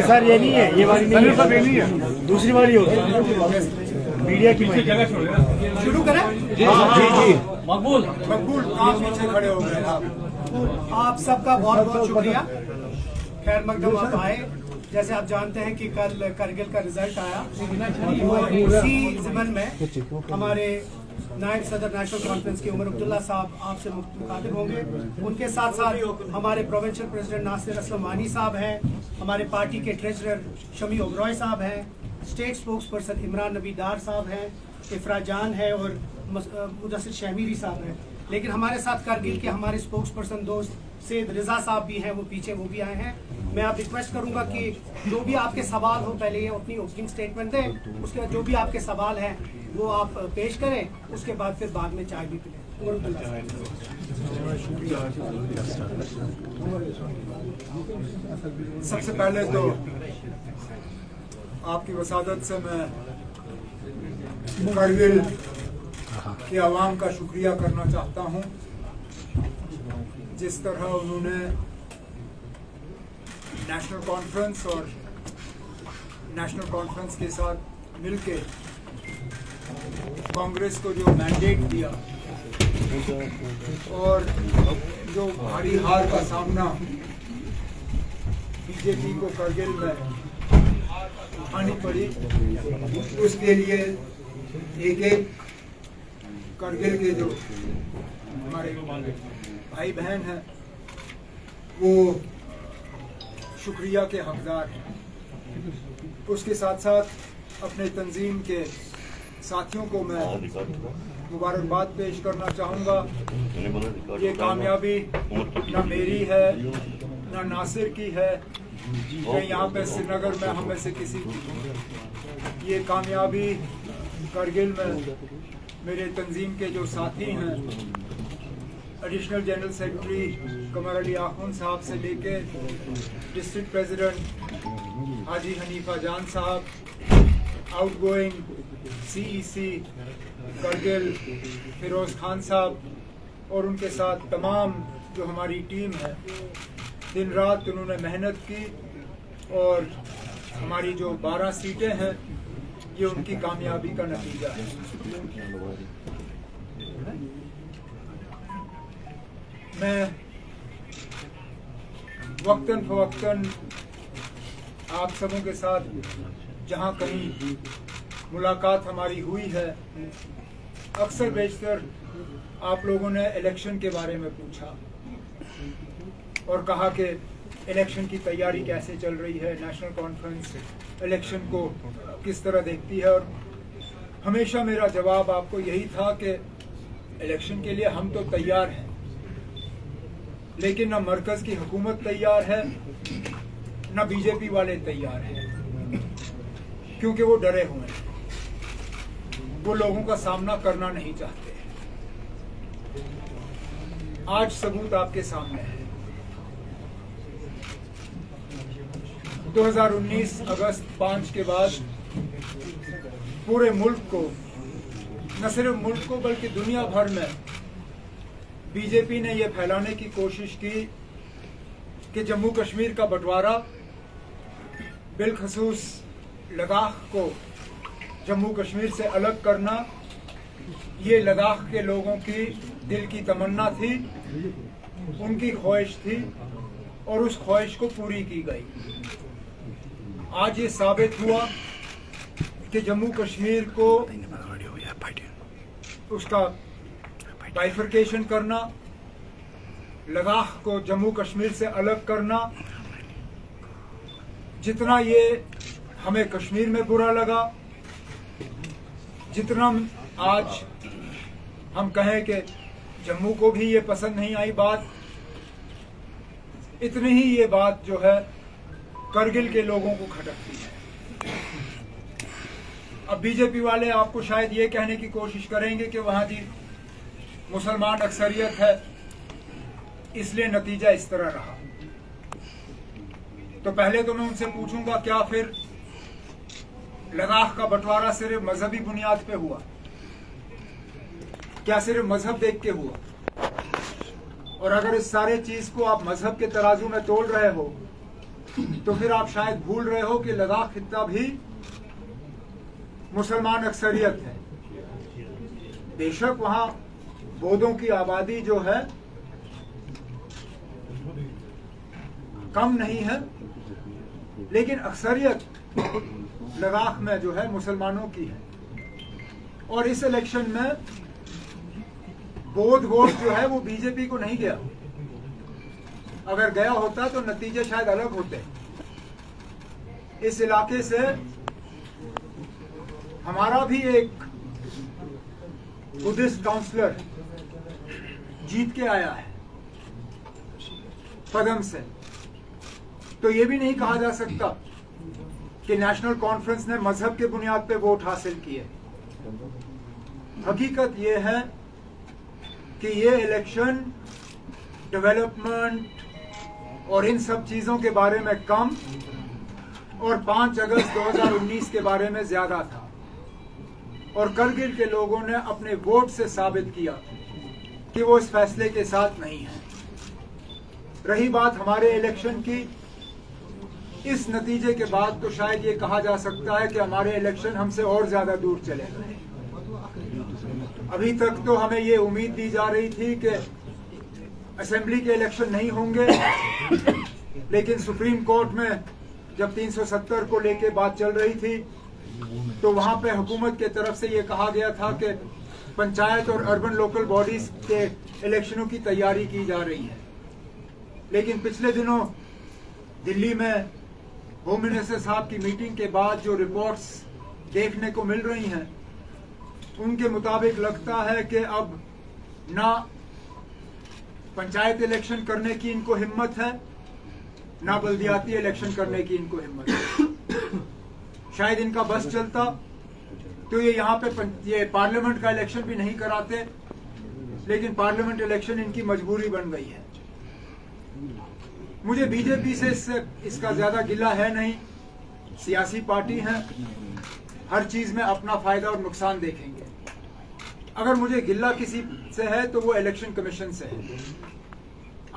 Sir ये नहीं है, ये वाली नहीं है, दूसरी वाली होगी मीडिया की। शुरू करें? जी मकबूल आप पीछे खड़े हो गए। आप सबका बहुत बहुत शुक्रिया, खैर मकदम आप आए। जैसे आप जानते हैं कि कल करगिल का रिजल्ट आया, उसी ज़िमन में हमारे नायब सदर नेशनल कॉन्फ्रेंस के उमर अब्दुल्ला साहब आपसे मुखातिब होंगे। उनके साथ साथ हमारे प्रोविंशियल प्रेसिडेंट नासिर असलम वानी साहब हैं, हमारे पार्टी के ट्रेजरर शमी ओबरॉय साहब हैं, स्टेट स्पोक्स पर्सन इमरान नबी डार साहब हैं, इफरा जान है और मुदस्सिर शहमीरी साहब हैं। लेकिन हमारे साथ करगिल के हमारे स्पोक्स पर्सन दोस्त सैयद रिजा साहब भी हैं, वो पीछे वो भी आए हैं। मैं आप रिक्वेस्ट करूंगा कि जो भी आपके सवाल हो पहले ये अपनी ओपनिंग स्टेटमेंट दें, उसके बाद जो भी आपके सवाल हैं वो आप पेश करें, उसके बाद फिर बाद में चाय भी पिलें। सबसे पहले तो आपकी वसादत से मैं करगिल के अवाम का शुक्रिया करना चाहता हूं, जिस तरह उन्होंने नेशनल कॉन्फ्रेंस और नेशनल कॉन्फ्रेंस के साथ मिलके कांग्रेस को जो मैंडेट दिया और जो भारी हार का सामना बीजेपी को करगिल में उठानी पड़ी, उसके लिए एक एक करगिल के जो हमारे भाई बहन हैं वो शुक्रिया के हकदार हैं। उसके साथ साथ अपने तंजीम के साथियों को मैं मुबारकबाद पेश करना चाहूँगा। ये कामयाबी न मेरी है न नासिर की है, न यहाँ पे श्रीनगर में हम में से किसी की। ये कामयाबी करगिल में मेरे तंजीम के जो साथी हैं, एडिशनल जनरल सेक्रेटरी कमर अली आखुन साहब से लेके डिस्ट्रिक्ट प्रेसिडेंट हाजी हनीफा जान साहब, आउटगोइंग सीईसी करगिल फिरोज खान साहब और उनके साथ तमाम जो हमारी टीम है, दिन रात उन्होंने मेहनत की और हमारी जो 12 सीटें हैं ये उनकी कामयाबी का नतीजा है। मैं वक्तन फवक्तन आप सबों के साथ जहां कहीं मुलाकात हमारी हुई है, अक्सर बेशतर आप लोगों ने इलेक्शन के बारे में पूछा और कहा कि इलेक्शन की तैयारी कैसे चल रही है, नेशनल कॉन्फ्रेंस इलेक्शन को किस तरह देखती है। और हमेशा मेरा जवाब आपको यही था कि इलेक्शन के लिए हम तो तैयार हैं, लेकिन न मरकज की हुकूमत तैयार है न बीजेपी वाले तैयार हैं, क्योंकि वो डरे हुए हैं, वो लोगों का सामना करना नहीं चाहते। आज सबूत आपके सामने है। 2019 अगस्त 5 के बाद पूरे मुल्क को, न सिर्फ मुल्क को बल्कि दुनिया भर में बीजेपी ने यह फैलाने की कोशिश की कि जम्मू कश्मीर का बंटवारा, बिलखसूस लद्दाख को जम्मू कश्मीर से अलग करना, ये लद्दाख के लोगों की दिल की तमन्ना थी, उनकी ख्वाहिश थी और उस ख्वाहिश को पूरी की गई। आज ये साबित हुआ कि जम्मू कश्मीर को उसका बाइफरकेशन करना, लद्दाख को जम्मू कश्मीर से अलग करना, जितना ये हमें कश्मीर में बुरा लगा, जितना आज हम कहें कि जम्मू को भी ये पसंद नहीं आई बात, इतनी ही ये बात जो है करगिल के लोगों को खटकती है। अब बीजेपी वाले आपको शायद ये कहने की कोशिश करेंगे कि वहां जी मुसलमान अक्सरियत है इसलिए नतीजा इस तरह रहा। तो पहले तो मैं उनसे पूछूंगा, क्या फिर लद्दाख का बंटवारा सिर्फ मजहबी बुनियाद पे हुआ? क्या सिर्फ मजहब देख के हुआ? और अगर इस सारे चीज को आप मजहब के तराजू में तोल रहे हो तो फिर आप शायद भूल रहे हो कि लद्दाख खित्ता भी मुसलमान अक्सरियत है। बेशक वहां बौद्धों की आबादी जो है कम नहीं है, लेकिन अक्सरियत लद्दाख में जो है मुसलमानों की है। और इस इलेक्शन में बौद्ध वोट जो है वो बीजेपी को नहीं गया। अगर गया होता तो नतीजे शायद अलग होते। इस इलाके से हमारा भी एक बुद्धिस्ट काउंसलर जीत के आया है पदम से। तो ये भी नहीं कहा जा सकता कि नेशनल कॉन्फ्रेंस ने मजहब के बुनियाद पे वोट हासिल किए। हकीकत ये है कि ये इलेक्शन डेवलपमेंट और इन सब चीजों के बारे में कम और 5 अगस्त 2019 के बारे में ज्यादा था। और करगिल के लोगों ने अपने वोट से साबित किया कि वो इस फैसले के साथ नहीं है। रही बात हमारे इलेक्शन की, इस नतीजे के बाद तो शायद ये कहा जा सकता है कि हमारे इलेक्शन हमसे और ज्यादा दूर चले गए। अभी तक तो हमें ये उम्मीद दी जा रही थी कि असेंबली के इलेक्शन नहीं होंगे, लेकिन सुप्रीम कोर्ट में जब 370 को लेके बात चल रही थी तो वहां पे हुकूमत के तरफ से ये कहा गया था कि पंचायत और अर्बन लोकल बॉडीज के इलेक्शनों की तैयारी की जा रही है। लेकिन पिछले दिनों दिल्ली में होम मिनिस्टर साहब की मीटिंग के बाद जो रिपोर्ट्स देखने को मिल रही हैं, उनके मुताबिक लगता है कि अब ना पंचायत इलेक्शन करने की इनको हिम्मत है, ना बल्दियाती इलेक्शन करने की इनको हिम्मत है। शायद इनका बस चलता तो ये यहाँ पे ये पार्लियामेंट का इलेक्शन भी नहीं कराते, लेकिन पार्लियामेंट इलेक्शन इनकी मजबूरी बन गई है। मुझे बीजेपी से इसका ज्यादा गिला है नहीं। सियासी पार्टी है, हर चीज में अपना फायदा और नुकसान देखेंगे। अगर मुझे गिल्ला किसी से है तो वो इलेक्शन कमीशन से है।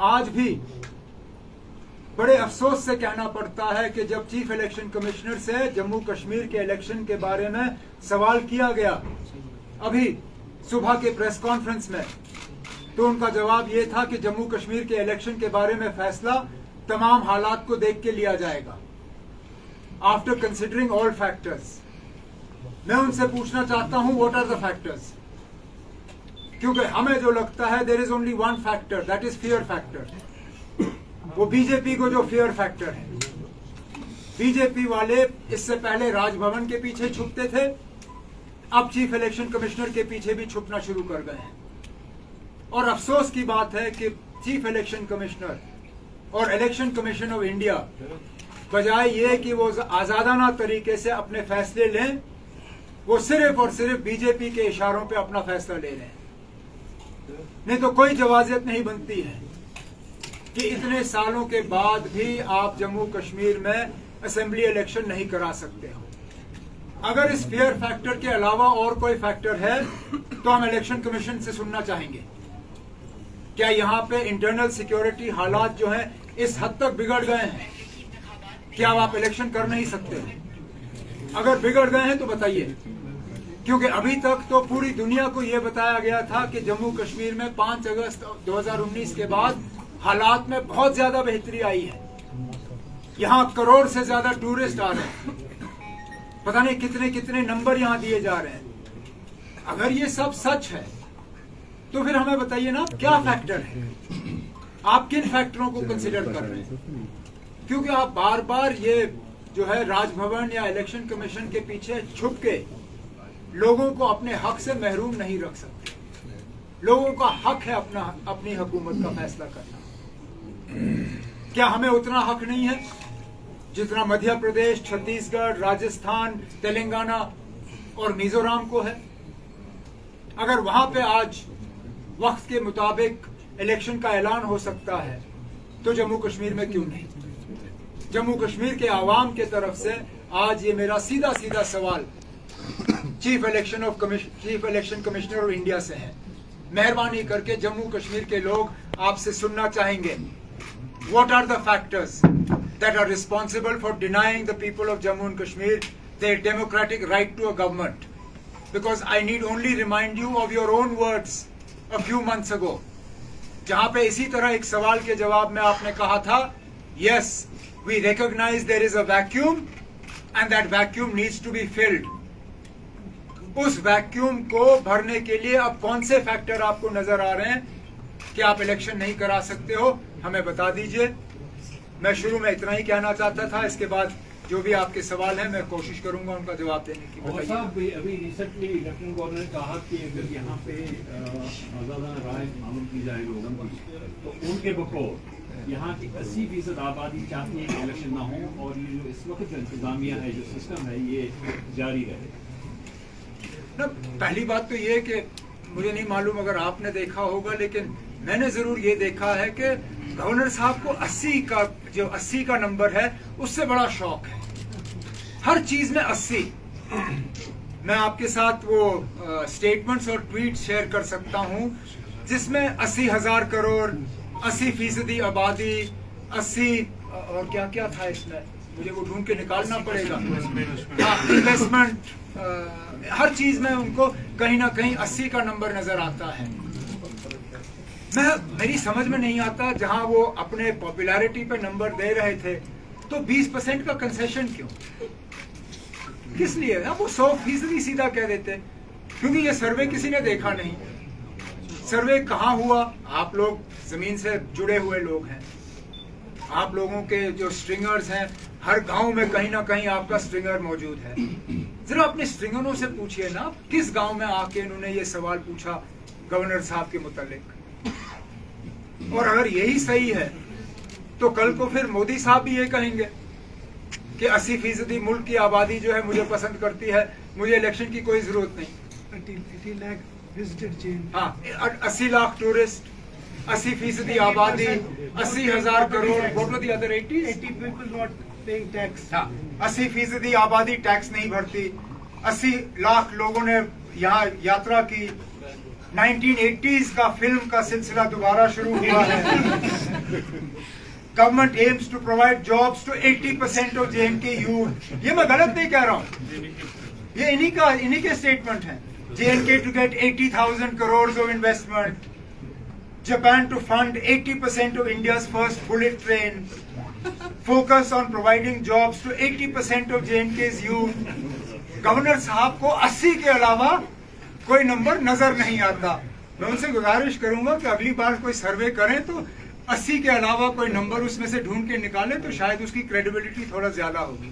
आज भी बड़े अफसोस से कहना पड़ता है कि जब चीफ इलेक्शन कमिश्नर से जम्मू कश्मीर के इलेक्शन के बारे में सवाल किया गया अभी सुबह के प्रेस कॉन्फ्रेंस में, तो उनका जवाब ये था कि जम्मू कश्मीर के इलेक्शन के बारे में फैसला तमाम हालात को देख के लिया जाएगा, आफ्टर कंसिडरिंग ऑल फैक्टर्स। मैं उनसे पूछना चाहता हूं, व्हाट आर द फैक्टर्स? क्योंकि हमें जो लगता है there is only one factor, that is fear factor. वो बीजेपी को जो फियर फैक्टर है, बीजेपी वाले इससे पहले राजभवन के पीछे छुपते थे, अब चीफ इलेक्शन कमिश्नर के पीछे भी छुपना शुरू कर गए हैं। और अफसोस की बात है कि चीफ इलेक्शन कमिश्नर और इलेक्शन कमीशन ऑफ इंडिया बजाय ये कि वो आजादाना तरीके से अपने फैसले लें, वो सिर्फ और सिर्फ बीजेपी के इशारों पे अपना फैसला ले रहे हैं। नहीं तो कोई जवाजियत नहीं बनती है कि इतने सालों के बाद भी आप जम्मू कश्मीर में असेंबली इलेक्शन नहीं करा सकते हो। अगर इस फेयर फैक्टर के अलावा और कोई फैक्टर है तो हम इलेक्शन कमीशन से सुनना चाहेंगे। क्या यहाँ पे इंटरनल सिक्योरिटी हालात जो हैं इस हद तक बिगड़ गए हैं कि अब आप इलेक्शन कर नहीं सकते? अगर बिगड़ गए हैं तो बताइए, क्योंकि अभी तक तो पूरी दुनिया को यह बताया गया था कि जम्मू कश्मीर में 5 अगस्त 2019 के बाद हालात में बहुत ज्यादा बेहतरी आई है। यहाँ करोड़ से ज्यादा टूरिस्ट आ रहे हैं, पता नहीं कितने कितने नंबर यहाँ दिए जा रहे हैं। अगर ये सब सच है तो फिर हमें बताइए ना क्या फैक्टर है, आप किन फैक्टरों को कंसिडर कर रहे हैं? क्योंकि आप बार बार ये जो है राजभवन या इलेक्शन कमीशन के पीछे छुप के लोगों को अपने हक से महरूम नहीं रख सकते। लोगों का हक है अपनी हुकूमत का फैसला करना। क्या हमें उतना हक नहीं है जितना मध्य प्रदेश, छत्तीसगढ़, राजस्थान, तेलंगाना और मिजोरम को है? अगर वहां पे आज वक्त के मुताबिक इलेक्शन का ऐलान हो सकता है तो जम्मू कश्मीर में क्यों नहीं? जम्मू कश्मीर के आवाम के तरफ से आज ये मेरा सीधा सीधा सवाल chief election commissioner of India से है। मेहरबानी करके जम्मू कश्मीर के लोग आपसे सुनना चाहेंगे, what are the factors that are responsible for denying the people of Jammu and Kashmir their democratic right to a government? Because I need only remind you of your own words a few months ago, जहां पे इसी तरह एक सवाल के जवाब में आपने कहा था, yes, we recognize there is a vacuum and that vacuum needs to be filled. उस वैक्यूम को भरने के लिए अब कौन से फैक्टर आपको नजर आ रहे हैं कि आप इलेक्शन नहीं करा सकते हो, हमें बता दीजिए। मैं शुरू में इतना ही कहना चाहता था, इसके बाद जो भी आपके सवाल हैं मैं कोशिश करूंगा उनका जवाब देने की। बताइए। अभी रिसेंटली लेफ्टिनेंट गवर्नर ने कहा कि अगर यहाँ पे आज़ादाना राय मालूम की जाए लोगों की, तो उनके बकौल यहाँ की 80% आबादी चाहती है कि इलेक्शन ना हो और ये जो इस वक्त जो इंतजामिया है, जो सिस्टम है, ये जारी रहे। ना, पहली बात तो ये कि मुझे नहीं मालूम अगर आपने देखा होगा, लेकिन मैंने जरूर ये देखा है कि गवर्नर साहब को 80 का नंबर है उससे बड़ा शौक है, हर चीज में 80। मैं आपके साथ वो स्टेटमेंट्स और ट्वीट शेयर कर सकता हूं जिसमें 80,000 करोड़, 80% आबादी, 80 और क्या क्या था इसमें, मुझे वो ढूंढ के निकालना पड़ेगा, इन्वेस्टमेंट, हर चीज में उनको कहीं ना कहीं 80 का नंबर नजर आता है। मेरी समझ में नहीं आता, जहां वो अपने पॉपुलैरिटी पे नंबर दे रहे थे तो 20% का कंसेशन क्यों, किस लिए? वो 100% सीधा कह देते, क्योंकि ये सर्वे किसी ने देखा नहीं। सर्वे कहाँ हुआ? आप लोग जमीन से जुड़े हुए लोग हैं, आप लोगों के जो स्ट्रिंगर्स हैं, हर गांव में कहीं ना कहीं आपका स्ट्रिंगर मौजूद है। जरा अपने स्ट्रिंगरों से पूछिए ना, किस गांव में आके इन्होंने ये सवाल पूछा गवर्नर साहब के मुतालिक। और अगर यही सही है तो कल को फिर मोदी साहब भी ये कहेंगे कि 80% मुल्क की आबादी जो है मुझे पसंद करती है, मुझे इलेक्शन की कोई जरूरत नहीं। 80 लाख विजिटेड चेन, हाँ, 80 लाख टूरिस्ट, 80% आबादी, 80,000 crore, what were the other 80 people not paying tax. हाँ, 80% आबादी टैक्स नहीं भरती, 80 लाख लोगों ने यहाँ यात्रा की, 1980s का फिल्म का सिलसिला दोबारा शुरू हुआ है। Government aims to provide jobs to 80% of J&K youth. ये मैं गलत नहीं कह रहा हूँ, ये इन्हीं के स्टेटमेंट है। J&K to get 80,000 crores of investment, Japan to fund 80% of India's first bullet train, focus on providing jobs to 80% of J&K's youth। Governor साहब को 80 के अलावा कोई नंबर नजर नहीं आता। मैं उनसे गुजारिश करूंगा कि अगली बार कोई सर्वे करें तो 80 के अलावा कोई नंबर उसमें से ढूंढ के निकाले तो शायद उसकी क्रेडिबिलिटी थोड़ा ज्यादा होगी।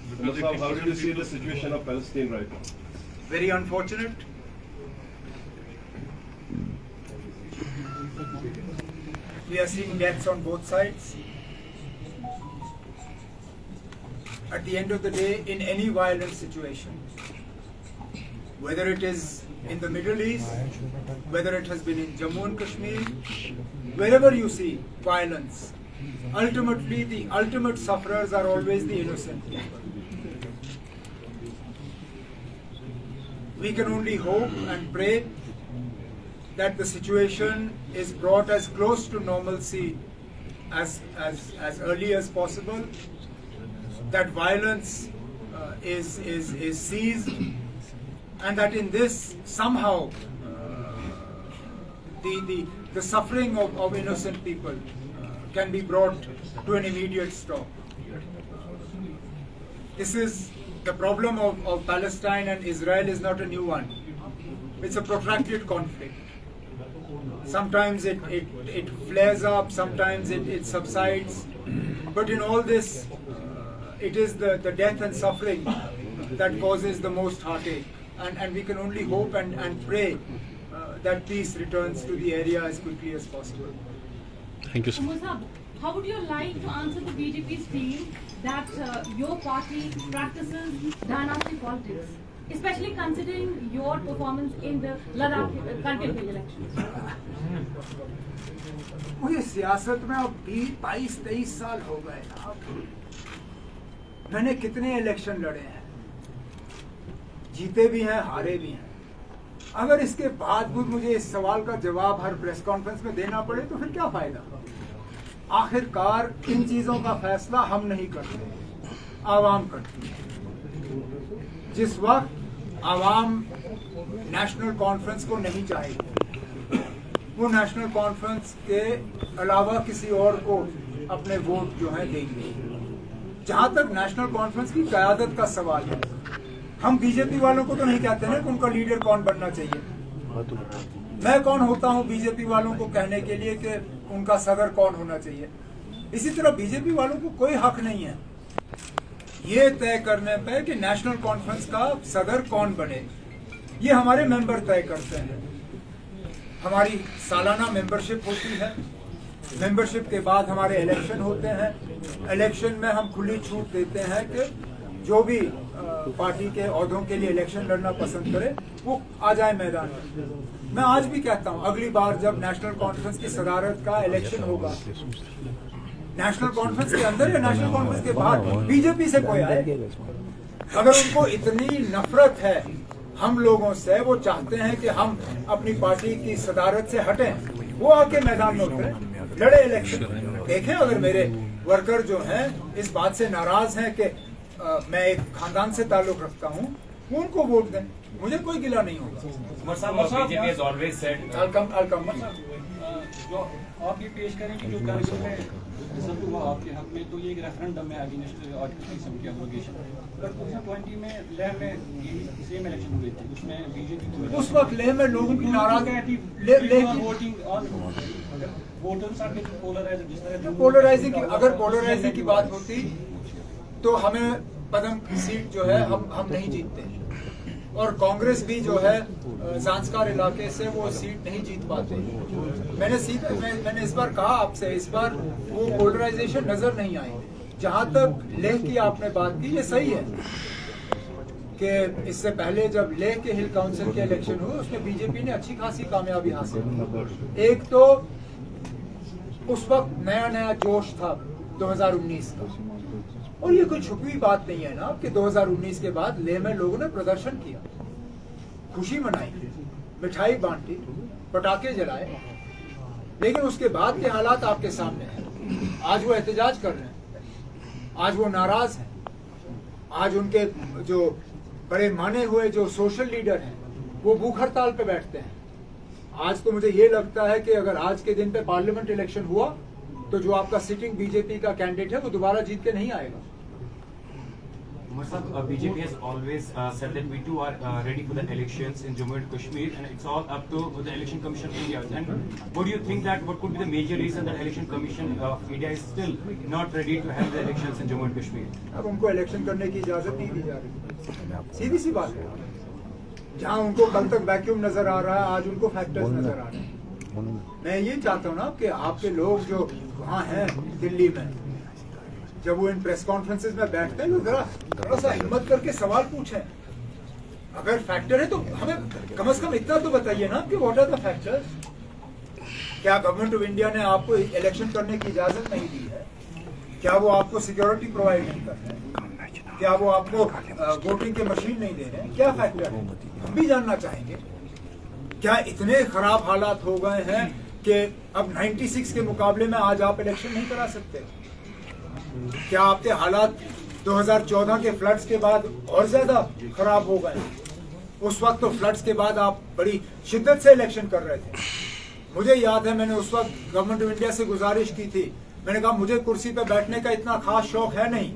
Very unfortunate. We are seeing deaths on both sides. At the end of the day, in any violent situation, whether it is in the Middle East, whether it has been in Jammu and Kashmir, wherever you see violence, ultimately the ultimate sufferers are always the innocent people. We can only hope and pray that the situation is brought as close to normalcy as early as possible, that violence is ceased, and that in this somehow the suffering of innocent people can be brought to an immediate stop. This is the problem of Palestine and Israel is not a new one. It's a protracted conflict. Sometimes it flares up, sometimes it subsides, but in all this, it is the death and suffering that causes the most heartache, and we can only hope and pray that peace returns to the area as quickly as possible. Thank you, sir. how would you like to answer the BJP's claim that your party practices dynasty politics, especially considering your performance in the Ladakh contemporary elections? मुझे सियासत में अब 22-23 साल हो गए ना। मैंने कितने इलेक्शन लड़े हैं, जीते भी हैं, हारे भी हैं। अगर इसके बाद भी मुझे इस सवाल का जवाब हर प्रेस कॉन्फ्रेंस में देना पड़े तो फिर क्या फायदा। आखिरकार इन चीजों का फैसला हम नहीं करते, आवाम करती है। जिस वक्त आवाम नेशनल कॉन्फ्रेंस को नहीं चाहेगी, वो नेशनल कॉन्फ्रेंस के अलावा किसी और को अपने वोट जो है देंगे। जहां तक नेशनल कॉन्फ्रेंस की क़यादत का सवाल है, हम बीजेपी वालों को तो नहीं कहते ना कि उनका लीडर कौन बनना चाहिए। मैं कौन होता हूं बीजेपी वालों को कहने के लिए कि उनका सदर कौन होना चाहिए। इसी तरह बीजेपी वालों को कोई हक नहीं है ये तय करने पे कि नेशनल कॉन्फ्रेंस का सदर कौन बने। ये हमारे मेंबर तय करते हैं। हमारी सालाना मेंबरशिप होती है, मेंबरशिप के बाद हमारे इलेक्शन होते हैं। इलेक्शन में हम खुली छूट देते हैं कि जो भी पार्टी के ओहदों के लिए इलेक्शन लड़ना पसंद करे वो आ जाए मैदान में। मैं आज भी कहता हूं, अगली बार जब नेशनल कॉन्फ्रेंस की सदारत का इलेक्शन होगा, नेशनल कॉन्फ्रेंस के अंदर या नेशनल कॉन्फ्रेंस के बाहर, बीजेपी से कोई आए, अगर उनको इतनी नफरत है हम लोगों से, वो चाहते हैं कि हम अपनी पार्टी की सदारत से हटें, वो आके मैदान में उतरे, लड़े इलेक्शन। देखें, अगर मेरे वर्कर जो हैं इस बात से नाराज हैं कि मैं एक खानदान से ताल्लुक रखता हूं, वो उनको वोट दें, मुझे कोई गिला नहीं होगा। जो आप ये पेश करेंगे जो कार्यक्रम में रिजल्ट हुआ आपके हक में, तो ये एक रेफरेंडम है अगेंस्ट आर्टिकल 70 एब्रोगेशन। पर 2020 में लेह में सेम इलेक्शन हुए थे, उसमें बीजेपी उस वक्त लेह में लोगों की नाराजगी, पोलराइजिंग की, अगर पोलराइजिंग की बात होती तो हमें पदम सीट जो है हम नहीं जीतते, और कांग्रेस भी जो है ज़ांस्कार इलाके से वो सीट नहीं जीत पाते। मैंने इस बार कहा आपसे, इस बार वो पोलराइजेशन नजर नहीं आई। जहां तक लेह की आपने बात की, ये सही है कि इससे पहले जब लेह के हिल काउंसिल के इलेक्शन हुए उसमें बीजेपी ने अच्छी खासी कामयाबी हासिल की। एक तो उस वक्त नया नया जोश था 2019 का, और ये कोई छुपी बात नहीं है ना कि 2019 के बाद लेह में लोगों ने प्रदर्शन किया, खुशी मनाई, मिठाई बांटी, पटाखे जलाए, लेकिन उसके बाद के हालात आपके सामने हैं। आज वो एहतजाज कर रहे हैं, आज वो नाराज हैं, आज उनके जो बड़े माने हुए जो सोशल लीडर हैं वो भूख हड़ताल पे बैठते हैं। आज तो मुझे ये लगता है कि अगर आज के दिन पे पार्लियामेंट इलेक्शन हुआ तो जो आपका सिटिंग बीजेपी का कैंडिडेट है वो दोबारा जीत के नहीं आएगा। BJP has always said that we too are ready for the elections in Jammu and Kashmir, and it's all up to the Election Commission of India. And what do you think that what could be the major reason that Election Commission of India is still not ready to have the elections in Jammu and Kashmir? अब उनको election करने की इजाजत नहीं दी जा रही, सीधी सी बात है। जहां उनको कल तक वैक्यूम नजर आ रहा है, आज उनको फैक्टर्स नजर आ रहे हैं। मैं ये चाहता हूँ ना कि आपके लोग जो वहाँ हैं दिल्ली में, जब वो इन प्रेस कॉन्फ्रेंसेस में बैठते हैं तो जरा सा हिम्मत करके सवाल पूछें। अगर फैक्टर है तो हमें कम से कम इतना तो बताइए ना कि व्हाट आर द फैक्टर्स। क्या गवर्नमेंट ऑफ इंडिया ने आपको इलेक्शन करने की इजाजत नहीं दी है? क्या वो आपको सिक्योरिटी प्रोवाइड नहीं कर रहे हैं? क्या वो आपको वोटिंग की मशीन नहीं दे रहे हैं? क्या फैक्टर है, हम भी जानना चाहेंगे। क्या इतने खराब हालात हो गए हैं कि अब 96 के मुकाबले में आज आप इलेक्शन नहीं करा सकते? क्या आपके हालात 2014 के फ्लड्स के बाद और ज्यादा खराब हो गए? उस वक्त तो फ्लड्स के बाद आप बड़ी शिद्दत से इलेक्शन कर रहे थे। मुझे याद है मैंने उस वक्त गवर्नमेंट ऑफ इंडिया से गुजारिश की थी, मैंने कहा मुझे कुर्सी पे बैठने का इतना खास शौक है नहीं,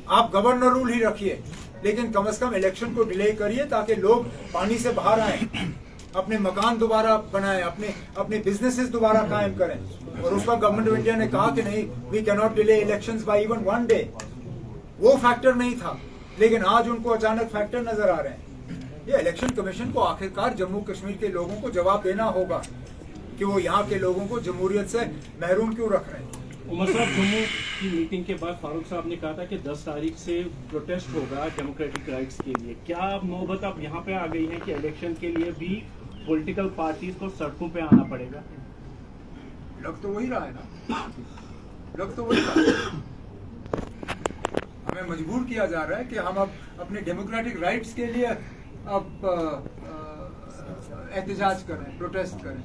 आप गवर्नर रूल ही रखिए, लेकिन कम से कम इलेक्शन को डिले करिए ताकि लोग पानी से बाहर आए, अपने मकान दोबारा बनाएं, अपने बिजनेसेस दोबारा कायम करें। और उस वक्त गवर्नमेंट ऑफ इंडिया ने कहा कि नहीं, we can not delay elections by even one day. वो फैक्टर नहीं था, लेकिन आज उनको अचानक फैक्टर नजर आ रहे हैं। ये इलेक्शन कमीशन को आखिरकार जम्मू कश्मीर के लोगों को जवाब देना होगा कि वो यहाँ के लोगों को जमहूरियत से महरूम क्यों रख रहे हैं। उमर साहब, जम्मू की मीटिंग के बाद फारूक साहब ने कहा था कि 10 तारीख से प्रोटेस्ट होगा डेमोक्रेटिक राइट्स के लिए। क्या अब नौबत अब यहाँ पे आ गई है कि इलेक्शन के लिए भी पॉलिटिकल पार्टीज को सड़कों पे आना पड़ेगा? लग तो वही रहा है ना, लग तो वही रहा है। हमें मजबूर किया जा रहा है कि हम अब अपने डेमोक्रेटिक राइट्स के लिए अब एहतजाज करें, प्रोटेस्ट करें,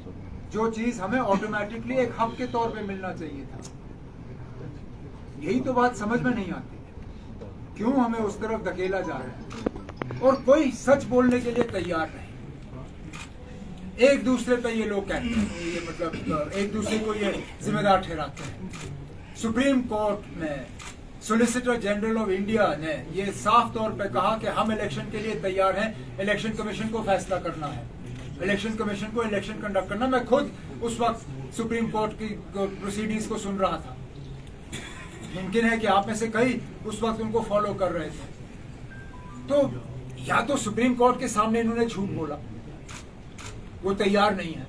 जो चीज हमें ऑटोमेटिकली एक हक के तौर पे मिलना चाहिए था। यही तो बात समझ में नहीं आती, क्यों हमें उस तरफ धकेला जा रहा है और कोई सच बोलने के लिए तैयार नहीं। एक दूसरे पे ये लोग कहते हैं, ये मतलब एक दूसरे को ये जिम्मेदार ठहराते हैं। सुप्रीम कोर्ट में सोलिसिटर जनरल ऑफ इंडिया ने ये साफ तौर पे कहा कि हम इलेक्शन के लिए तैयार हैं, इलेक्शन कमीशन को फैसला करना है, इलेक्शन कमीशन को इलेक्शन कंडक्ट करना। मैं खुद उस वक्त सुप्रीम कोर्ट की प्रोसीडिंग्स को सुन रहा था। मुमकिन है कि आप में से कई उस वक्त उनको फॉलो कर रहे थे। तो या तो सुप्रीम कोर्ट के सामने इन्होंने झूठ बोला, वो तैयार नहीं है,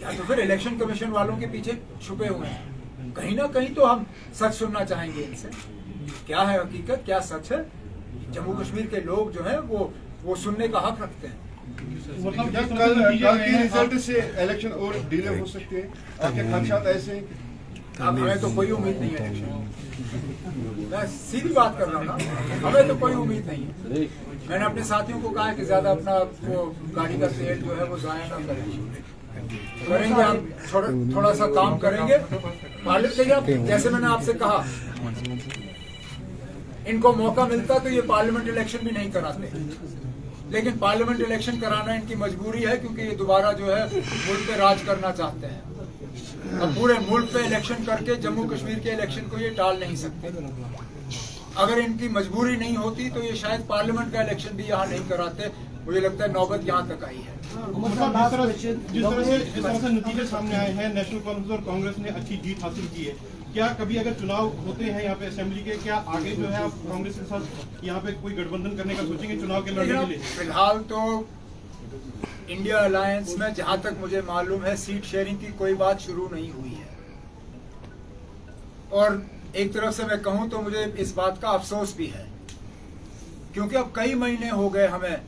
या तो फिर इलेक्शन कमीशन वालों के पीछे छुपे हुए हैं। कहीं ना कहीं तो हम सच सुनना चाहेंगे इनसे, क्या है हकीकत, क्या सच है। जम्मू कश्मीर के लोग जो है वो सुनने का हक रखते हैं। कल की रिजल्ट से इलेक्शन और डिले हो सकते हैं, आपके खदशात ऐसे? अब हमें तो कोई उम्मीद नहीं है इलेक्शन, मैं सीधी बात कर रहा हूँ ना, हमें तो कोई उम्मीद नहीं है। मैंने अपने साथियों को कहा है कि ज्यादा अपना वो गाड़ी का तेल जो है वो जाया ना करेंगे, हम थोड़ा सा काम करेंगे। पार्लियामेंट, जैसे मैंने आपसे कहा, इनको मौका मिलता तो ये पार्लियामेंट इलेक्शन भी नहीं कराते, लेकिन पार्लियामेंट इलेक्शन कराना इनकी मजबूरी है, क्योंकि ये दोबारा जो है मुल्क पे राज करना चाहते हैं। अब पूरे मुल्क पे इलेक्शन करके जम्मू कश्मीर के इलेक्शन को ये टाल नहीं सकते। अगर इनकी मजबूरी नहीं होती तो ये शायद पार्लियामेंट का इलेक्शन भी यहाँ नहीं कराते। मुझे लगता है नौबत यहाँ तक आई है। जिस तरह से नतीजे सामने आए हैं, नेशनल कॉन्फ्रेंस और कांग्रेस ने अच्छी जीत हासिल की है, क्या कभी अगर चुनाव होते हैं यहाँ पे असेंबली के, क्या आगे जो है आप कांग्रेस के साथ यहाँ पे कोई गठबंधन करने का सोचेंगे चुनाव के लड़ने के लिए? फिलहाल तो इंडिया अलायंस में जहां तक मुझे मालूम है सीट शेयरिंग की कोई बात शुरू नहीं हुई है। और एक तरफ से मैं कहूं तो मुझे इस बात का अफसोस भी है, क्योंकि अब कई महीने हो गए हमें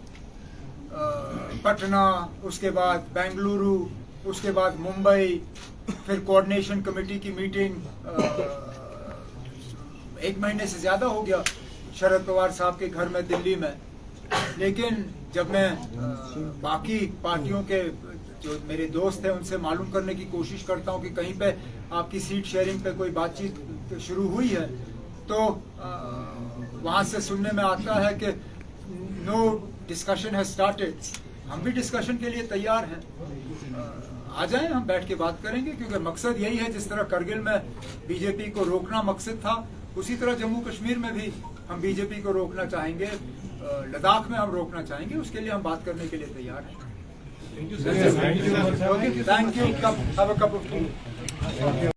पटना, उसके बाद बेंगलुरु, उसके बाद मुंबई, फिर कोऑर्डिनेशन कमेटी की मीटिंग 1 महीने से ज्यादा हो गया शरद पवार साहब के घर में दिल्ली में। लेकिन जब मैं बाकी पार्टियों के जो मेरे दोस्त हैं उनसे मालूम करने की कोशिश करता हूं कि कहीं पे आपकी सीट शेयरिंग पे कोई बातचीत शुरू हुई है, तो वहां से सुनने में आता है कि नो डिस्कशन हैज स्टार्टेड। हम भी डिस्कशन के लिए तैयार हैं, आ जाएं, हम बैठ के बात करेंगे, क्योंकि मकसद यही है, जिस तरह करगिल में बीजेपी को रोकना मकसद था, उसी तरह जम्मू कश्मीर में भी हम बीजेपी को रोकना चाहेंगे, लद्दाख में हम रोकना चाहेंगे, उसके लिए हम बात करने के लिए तैयार हैं। Thank you. Have a cup of T.